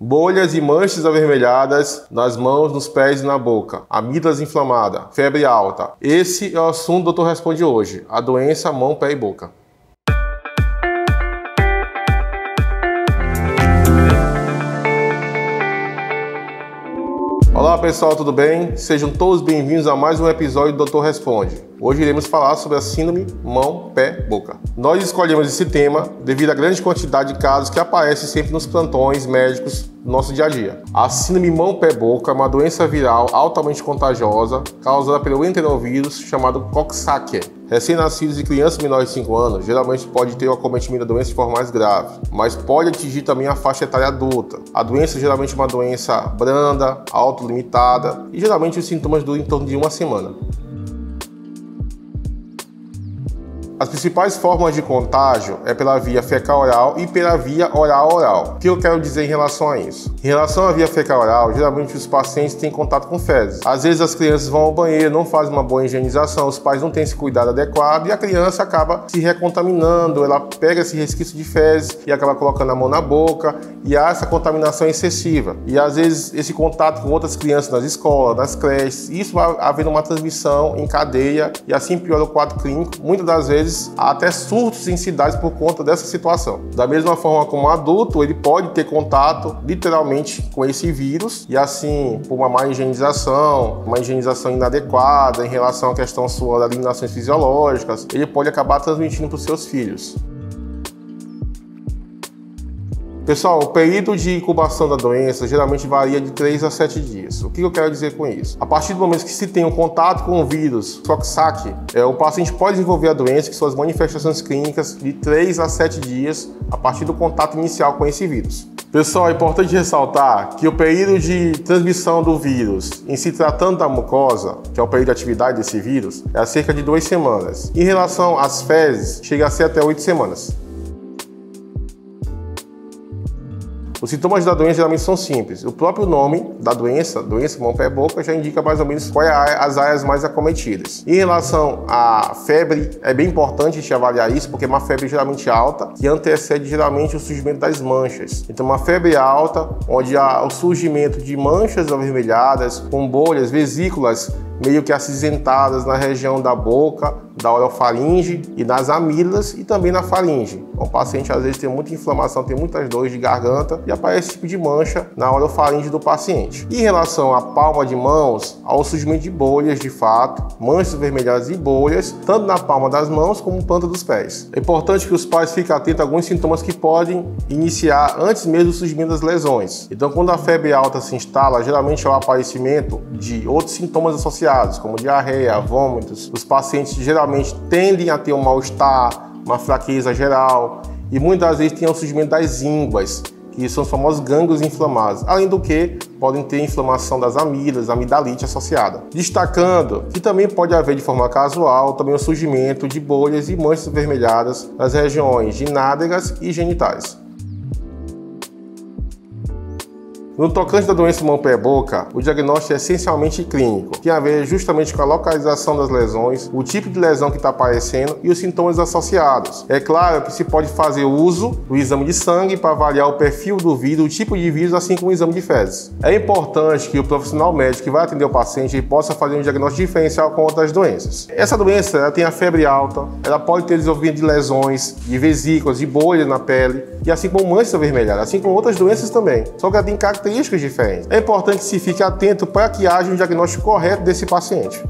Bolhas e manchas avermelhadas nas mãos, nos pés e na boca. Amígdalas inflamada. Febre alta. Esse é o assunto do Doutor Responde hoje. A doença mão, pé e boca. Olá pessoal, tudo bem? Sejam todos bem-vindos a mais um episódio do Doutor Responde. Hoje iremos falar sobre a síndrome mão, pé, boca. Nós escolhemos esse tema devido à grande quantidade de casos que aparecem sempre nos plantões médicos do nosso dia a dia. A síndrome mão, pé, boca é uma doença viral altamente contagiosa causada pelo enterovírus chamado Coxsackie. Recém-nascidos e crianças menores de 5 anos geralmente pode ter o acometimento da doença de forma mais grave, mas pode atingir também a faixa etária adulta. A doença geralmente é uma doença branda, autolimitada e geralmente os sintomas duram em torno de uma semana. As principais formas de contágio é pela via fecal-oral e pela via oral-oral. O que eu quero dizer em relação a isso? Em relação à via fecal-oral, geralmente os pacientes têm contato com fezes. Às vezes as crianças vão ao banheiro, não fazem uma boa higienização, os pais não têm esse cuidado adequado e a criança acaba se recontaminando, ela pega esse resquício de fezes e acaba colocando a mão na boca e há essa contaminação excessiva. E às vezes esse contato com outras crianças nas escolas, nas creches, isso vai havendo uma transmissão em cadeia e assim piora o quadro clínico. Muitas das vezes há até surtos em cidades por conta dessa situação. Da mesma forma como o adulto, ele pode ter contato literalmente com esse vírus e assim, por uma má higienização, uma higienização inadequada em relação à questão sua das eliminações fisiológicas, ele pode acabar transmitindo para os seus filhos. Pessoal, o período de incubação da doença geralmente varia de 3 a 7 dias. O que eu quero dizer com isso? A partir do momento que se tem um contato com o vírus Coxsackie, o paciente pode desenvolver a doença que suas manifestações clínicas de 3 a 7 dias a partir do contato inicial com esse vírus. Pessoal, é importante ressaltar que o período de transmissão do vírus, em se tratando da mucosa, que é o período de atividade desse vírus, é cerca de 2 semanas. Em relação às fezes, chega a ser até 8 semanas. Os sintomas da doença geralmente são simples. O próprio nome da doença mão, pé, boca, já indica mais ou menos quais as áreas mais acometidas. Em relação à febre, é bem importante a gente avaliar isso, porque é uma febre geralmente alta, que antecede geralmente o surgimento das manchas. Então, uma febre alta, onde há o surgimento de manchas avermelhadas, com bolhas, vesículas meio que acinzentadas na região da boca, da orofaringe e nas amígdalas e também na faringe. O paciente às vezes tem muita inflamação, tem muitas dores de garganta e aparece esse tipo de mancha na orofaringe do paciente. Em relação à palma de mãos, há o surgimento de bolhas de fato, manchas vermelhadas e bolhas, tanto na palma das mãos como na planta dos pés. É importante que os pais fiquem atentos a alguns sintomas que podem iniciar antes mesmo do surgimento das lesões. Então, quando a febre alta se instala, geralmente é o aparecimento de outros sintomas associados, como diarreia, vômitos. Os pacientes geralmente tendem a ter um mal-estar, uma fraqueza geral e muitas vezes tem o surgimento das ínguas, que são os famosos gânglios inflamados, além do que podem ter inflamação das amígdalas, amidalite associada. Destacando que também pode haver de forma casual também o surgimento de bolhas e manchas avermelhadas nas regiões de nádegas e genitais. No tocante da doença mão, pé, boca, o diagnóstico é essencialmente clínico. Tem a ver justamente com a localização das lesões, o tipo de lesão que está aparecendo e os sintomas associados. É claro que se pode fazer uso do exame de sangue para avaliar o perfil do vírus, o tipo de vírus, assim como o exame de fezes. É importante que o profissional médico que vai atender o paciente possa fazer um diagnóstico diferencial com outras doenças. Essa doença ela tem a febre alta, ela pode ter desenvolvimento de lesões, de vesículas, de bolhas na pele, e assim como manchas avermelhadas, assim como outras doenças também. Só que ela tem características diferentes. É importante que se fique atento para que haja um diagnóstico correto desse paciente.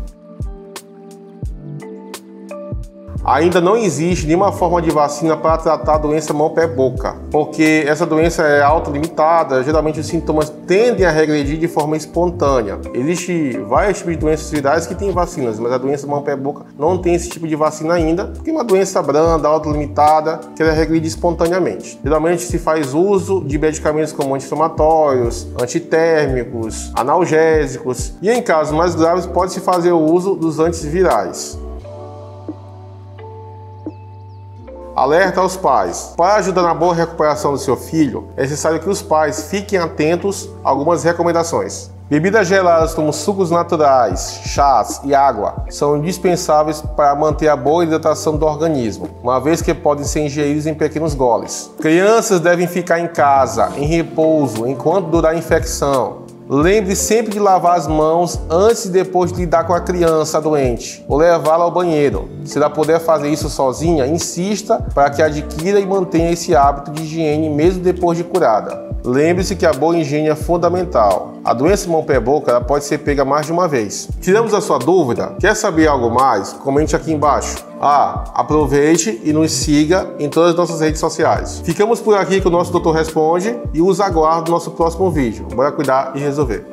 Ainda não existe nenhuma forma de vacina para tratar a doença mão, pé, boca, porque essa doença é autolimitada, geralmente os sintomas tendem a regredir de forma espontânea. Existem vários tipos de doenças virais que têm vacinas, mas a doença mão, pé, boca não tem esse tipo de vacina ainda, porque é uma doença branda, autolimitada, que ela regride espontaneamente. Geralmente se faz uso de medicamentos como anti-inflamatórios, antitérmicos, analgésicos e em casos mais graves pode-se fazer o uso dos antivirais. Alerta aos pais. Para ajudar na boa recuperação do seu filho, é necessário que os pais fiquem atentos a algumas recomendações. Bebidas geladas como sucos naturais, chás e água são indispensáveis para manter a boa hidratação do organismo, uma vez que podem ser ingeridos em pequenos goles. Crianças devem ficar em casa, em repouso, enquanto durar a infecção. Lembre sempre de lavar as mãos antes e depois de lidar com a criança doente ou levá-la ao banheiro. Se ela puder fazer isso sozinha, insista para que adquira e mantenha esse hábito de higiene mesmo depois de curada. Lembre-se que a boa higiene é fundamental. A doença mão-pé-boca ela pode ser pega mais de uma vez. Tiramos a sua dúvida? Quer saber algo mais? Comente aqui embaixo. Aproveite e nos siga em todas as nossas redes sociais. Ficamos por aqui com o nosso Doutor Responde e os aguardo no nosso próximo vídeo. Bora cuidar e resolver.